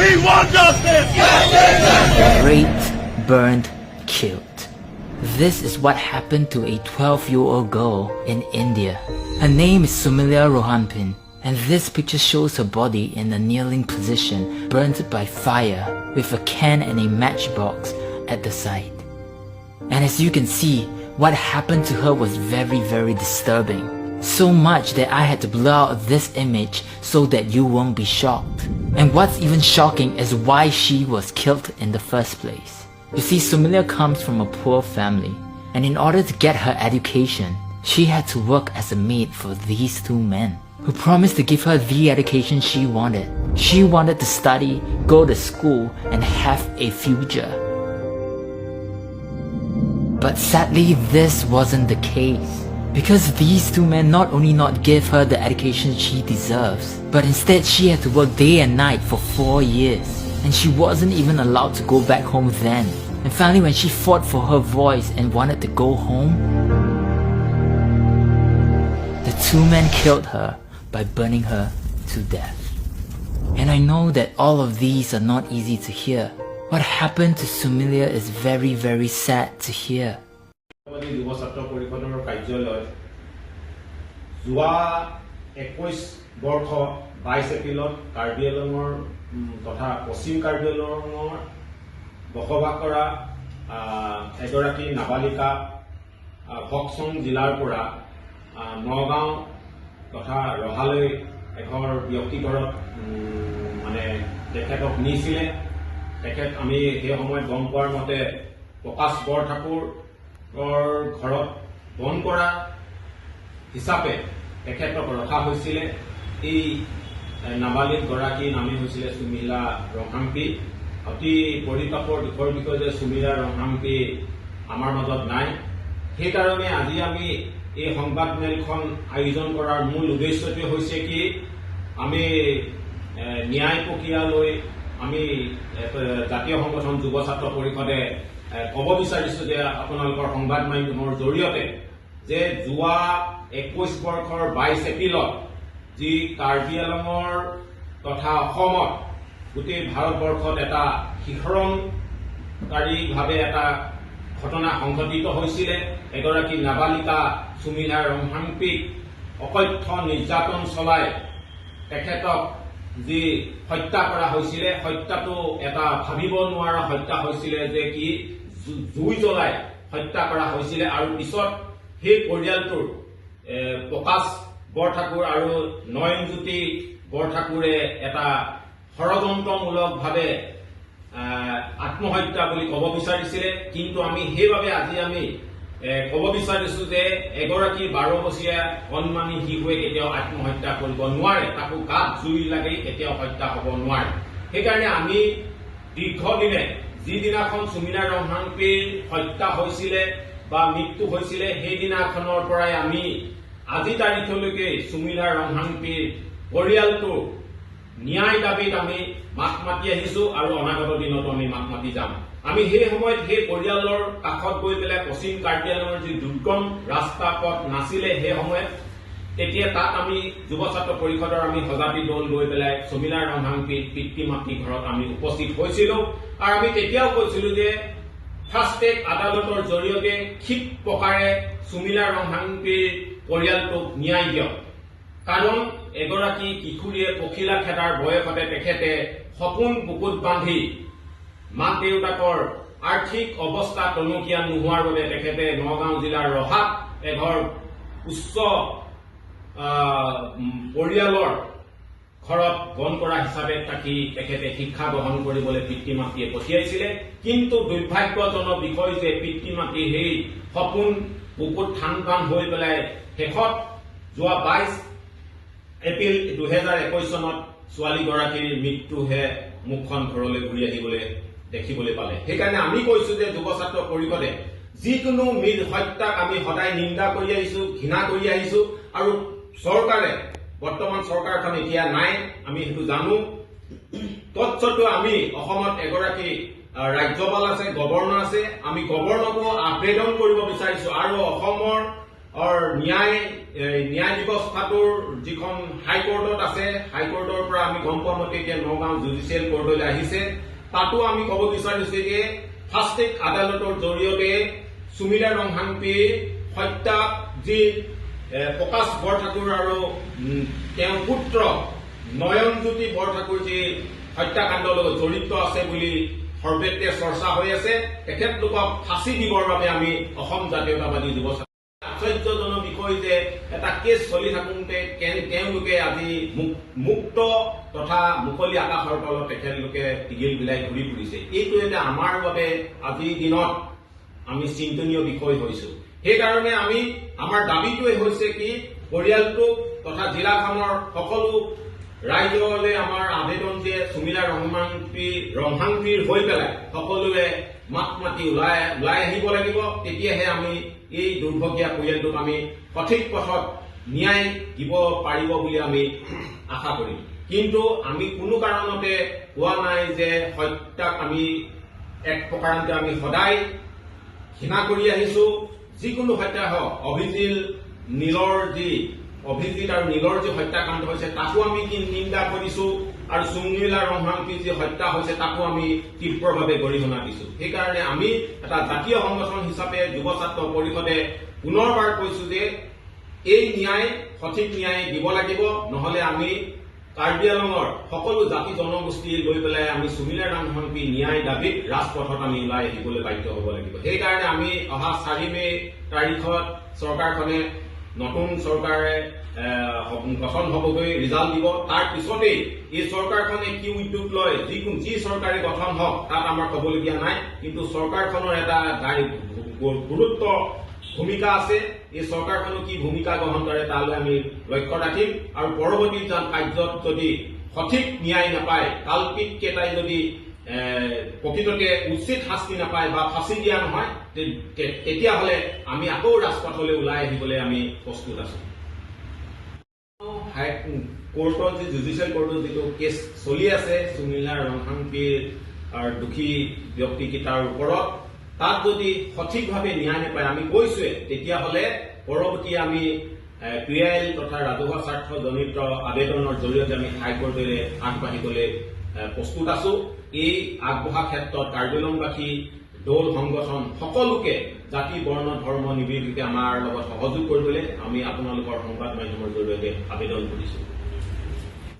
We want justice! Raped, burned, killed. This is what happened to a 12-year-old girl in India. Her name is Sumilia Rohanpin, and this picture shows her body in a kneeling position, burnt by fire, with a can and a matchbox at the side. And as you can see, what happened to her was very, very disturbing. So much that I had to blur out this image so that you won't be shocked. And what's even shocking is why she was killed in the first place. You see, Sumilia comes from a poor family, and in order to get her education, she had to work as a maid for these two men, who promised to give her the education she wanted. She wanted to study, go to school, and have a future. But sadly, this wasn't the case. Because these two men not only not gave her the education she deserves, but instead she had to work day and night for 4 years. And she wasn't even allowed to go back home then. And finally when she fought for her voice and wanted to go home, the two men killed her by burning her to death. And I know that all of these are not easy to hear. What happened to Sumilia is very, very sad to hear. যুৱ ছাত্ৰ পৰিষদৰ কাৰ্যালয় যোৱা 21 বৰ্ষ 22 এপ্ৰিলত কাৰ্বি আংলঙৰ তথা পশ্চিম কাৰ্বি আংলঙৰ বসবাস কৰা এগৰাকী নাবালিকা ফকচং জিলাৰ পৰা নগাঁও তথা ৰহালৈ এঘৰ ব্যক্তি ঘৰত মানে তেখেতক নিছিলে। তেখেত আমি সেই সময়ত গম পোৱাৰ মতে প্ৰকাশ বৰঠাকুৰ ঘৰত বন কৰা হিচাপে তেখেতক ৰখা হৈছিলে। এই নাবালিক গৰাকীৰ নামে হৈছিলে সুমিলা ৰহাম্পি। অতি পৰিতাপৰ দুখৰ বিষয় যে সুমিলা ৰহাম্পি আমাৰ মাজত নাই। সেইকাৰণে আজি আমি এই সংবাদমেলখন আয়োজন কৰাৰ মূল উদ্দেশ্যটো হৈছে কি আমি ন্যায় প্ৰক্ৰিয়ালৈ আমি জাতীয় সংগঠন যুৱ ছাত্ৰ পৰিষদে কব বিচাৰিছো যে আপোনালোকৰ সংবাদ মাধ্যমৰ জৰিয়তে যে যোৱা 21 বৰ্ষৰ 22 এপ্ৰিলত যি কাৰ্বি আংলঙৰ তথা অসমত গোটেই ভাৰতবৰ্ষত এটা শিহৰণকাৰীভাৱে এটা ঘটনা সংঘটিত হৈছিলে। এগৰাকী নাবালিকা সুমিলা ৰহাম্পিক অকথ্য নিৰ্যাতন চলাই তেখেতক যি হত্যা কৰা হৈছিলে, হত্যাটো এটা ভাবিব নোৱাৰা হত্যা হৈছিলে যে কি জুই জ্বলাই হত্যা কৰা হৈছিলে। আৰু পিছত সেই পৰিয়ালটোৰ প্ৰকাশ বৰঠাকুৰ আৰু নয়নজ্যোতি বৰঠাকুৰে এটা ষড়যন্ত্ৰমূলকভাৱে আত্মহত্যা বুলি ক'ব বিচাৰিছিলে। কিন্তু আমি সেইবাবে আজি আমি ক'ব বিচাৰিছো যে এগৰাকী 12 বছৰীয়া কণমানি শিশুৱে কেতিয়াও আত্মহত্যা কৰিব নোৱাৰে, তাকো গাত জুই লাগি কেতিয়াও হত্যা হ'ব নোৱাৰে। সেইকাৰণে আমি দীৰ্ঘদিনে যিদিনাখন সুমিলা ৰহাম্পিৰ হত্যা হৈছিলে বা মৃত্যু হৈছিলে সেইদিনাখনৰ পৰাই আমি আজি তাৰিখলৈকে সুমিলা ৰহাম্পিৰ পৰিয়ালটোৰ ন্যায় দাবীত আমি মাত মাতি আহিছো আৰু অনাগত দিনত আমি মাত মাতি যাম। আমি সেই সময়ত সেই পৰিয়ালৰ কাষত গৈ পেলাই পশ্চিম কাৰ্বি আংলঙৰ যি দুৰ্গম ৰাস্তা পথ নাছিলে সেই সময়ত তেতিয়া তাত আমি যুৱ ছাত্ৰ পৰিষদৰ আমি সজাতি দল গৈ পেলাই সুমিলা ৰহাম্পিৰ পিতৃ মাতৃ ঘৰত আমি উপস্থিত হৈছিলো। আৰু আমি তেতিয়াও কৈছিলো যে ফাষ্ট ট্ৰেক আদালতৰ জৰিয়তে ঠিক প্ৰকাৰে সুমিলা ৰহাম্পিৰ পৰিয়ালটোক ন্যায় দিয়ক। কাৰণ এগৰাকী কিশোৰীয়ে পখিলা খেদাৰ বয়সতে তেখেতে সপোন বুকুত বান্ধি মাক দেউতাকৰ আৰ্থিক অৱস্থা টনকিয়াল নোহোৱাৰ বাবে তেখেতে নগাঁও জিলাৰ ৰহাত এঘৰ উচ্চ পৰিয়ালৰ ঘৰত বন কৰা হিচাপে থাকি তেখেতে শিক্ষা গ্ৰহণ কৰিবলৈ পিতৃ মাতৃয়ে পঠিয়াইছিলে। কিন্তু দুৰ্ভাগ্যজনক বিষয় যে পিতৃ মাতৃ সেই সপোন বুকুত ঠান টান হৈ পেলাই শেষত যোৱা 22 এপ্ৰিল 2021 চনত ছোৱালীগৰাকীৰ মৃত্যুহে মুখখন ঘৰলৈ ঘূৰি আহিবলৈ দেখিবলৈ পালে। সেইকাৰণে আমি কৈছো যে যুৱ ছাত্ৰ পৰিষদে যিকোনো হত্যাক আমি সদায় নিন্দা কৰি আহিছো, ঘৃণা কৰি আহিছো। আৰু চৰকাৰে বৰ্তমান চৰকাৰখন এতিয়া নাই, আমি সেইটো জানো। তৎসত্ত্বেও আমি অসমত এগৰাকী ৰাজ্যপাল আছে, গভৰ্ণৰ আছে। আমি গভৰ্ণৰকো আবেদন কৰিব বিচাৰিছো আৰু অসমৰ ন্যায় ন্যায় ব্যৱস্থাটোৰ যিখন হাইকোৰ্টত আছে হাইকোৰ্টৰ পৰা আমি গম পোৱা মতে এতিয়া নগাঁও জুডিচিয়েল কোৰ্টলৈ আহিছে তাতো আমি ক'ব বিচাৰিছো যে ফাষ্ট ট্ৰেক আদালতৰ জৰিয়তে সুমিলা ৰংহাংপিৰ হত্যা যি প্ৰকাশ বৰঠাকুৰ আৰু তেওঁৰ পুত্ৰ নয়নজ্যোতি বৰঠাকুৰ যি হত্যাকাণ্ডৰ লগত জড়িত আছে বুলি সৰ্বত্ৰে চৰ্চা হৈ আছে তেখেতলোকক ফাঁচি দিবৰ বাবে আমি অসম জাতীয়তাবাদী যুৱ আশ্চৰ্যজনক বিষয় যে এটা কেছ চলি থাকোঁতে তেওঁলোকে আজি মুক্ত তথা মুকলি আকাশৰ তলত তেখেতলোকে টিগিল বিলাই ঘূৰি ফুৰিছে এইটো এটা আমাৰ বাবে আজিৰ দিনত আমি চিন্তনীয় বিষয় হৈছো সেইকাৰণে আমি আমাৰ দাবীটোৱে হৈছে কি পৰিয়ালটোক তথা জিলাখনৰ সকলো ৰাইজলৈ আমাৰ আবেদন যে সুমিলা ৰংহাংপিৰ হৈ পেলাই সকলোৱে মাত মাতি ওলাই আহিব লাগিব তেতিয়াহে আমি এই দুৰ্ভগীয়া পৰিয়ালটোক আমি সঠিক পথত ন্যায় দিব পাৰিব বুলি আমি আশা কৰিম কিন্তু আমি কোনো কাৰণতে কোৱা নাই যে হত্যাক আমি এক প্ৰকাৰান্তে আমি সদায় ঘৃণা কৰি আহিছো যিকোনো হত্যা হওক অভিজিত আৰু নীলৰ যি হত্যাকাণ্ড হৈছে তাকো আমি নিন্দা কৰিছো আৰু সুমিলা ৰংহাংপিৰ যি হত্যা হৈছে তাকো আমি তীব্ৰভাৱে গৰিহণা দিছো সেইকাৰণে আমি এটা জাতীয় সংগঠন হিচাপে যুৱ ছাত্ৰ পৰিষদে পুনৰবাৰ কৈছো যে এই ন্যায় সঠিক ন্যায় দিব লাগিব নহলে আমি কাৰ্বি আংলঙৰ সকলো জাতি জনগোষ্ঠী লৈ পেলাই আমি সুমিলা ৰংহাংপিৰ ন্যায় দাবীত ৰাজপথত আমি ওলাই আহিবলৈ বাধ্য হ'ব লাগিব সেইকাৰণে আমি অহা 4 মে তাৰিখত চৰকাৰখনে নতুন চৰকাৰে গঠন হ'বগৈ ৰিজাল্ট দিব তাৰ পিছতেই এই চৰকাৰখনে কি উদ্যোগ লয় যি চৰকাৰী গঠন হওক তাত আমাৰ ক'বলগীয়া নাই কিন্তু চৰকাৰখনৰ এটা গুৰুত্ব ভূমিকা আছে এই চৰকাৰখনে কি ভূমিকা গ্ৰহণ কৰে তালৈ আমি লক্ষ্য ৰাখিম আৰু পৰৱৰ্তী কাৰ্যত যদি সঠিক ন্যায় নাপায় কাল্পিত কেইটাই যদি প্ৰকৃততে উচিত শাস্তি নাপায় বা ফাঁচি দিয়া নহয় তেতিয়াহ'লে আমি আকৌ ৰাজপথলৈ ওলাই আহিবলৈ আমি প্ৰস্তুত আছো কোৰ্টত যি জুডিচিয়েল কোৰ্টত যিটো কেছ চলি আছে সুমিলা ৰংহাংপিৰ দোষী ব্যক্তিকেইটাৰ ওপৰত তাত যদি সঠিকভাৱে ন্যায় নাপায় আমি কৈছোৱে তেতিয়াহ'লে পৰৱৰ্তী আমি পিআইএল তথা ৰাজহুৱা স্বাৰ্থজনিত আবেদনৰ জৰিয়তে আমি হাইকোৰ্টলৈ আগবাঢ়িবলৈ প্ৰস্তুত আছো এই আগবঢ়া ক্ষেত্ৰত কাৰ্বিআংলংবাসী দল সংগঠন সকলোকে জাতি বৰ্ণ ধৰ্ম নিৰ্বিশেষে আমাৰ লগত সহযোগ কৰিবলৈ আমি আপোনালোকৰ সংবাদ মাধ্যমৰ জৰিয়তে আবেদন কৰিছো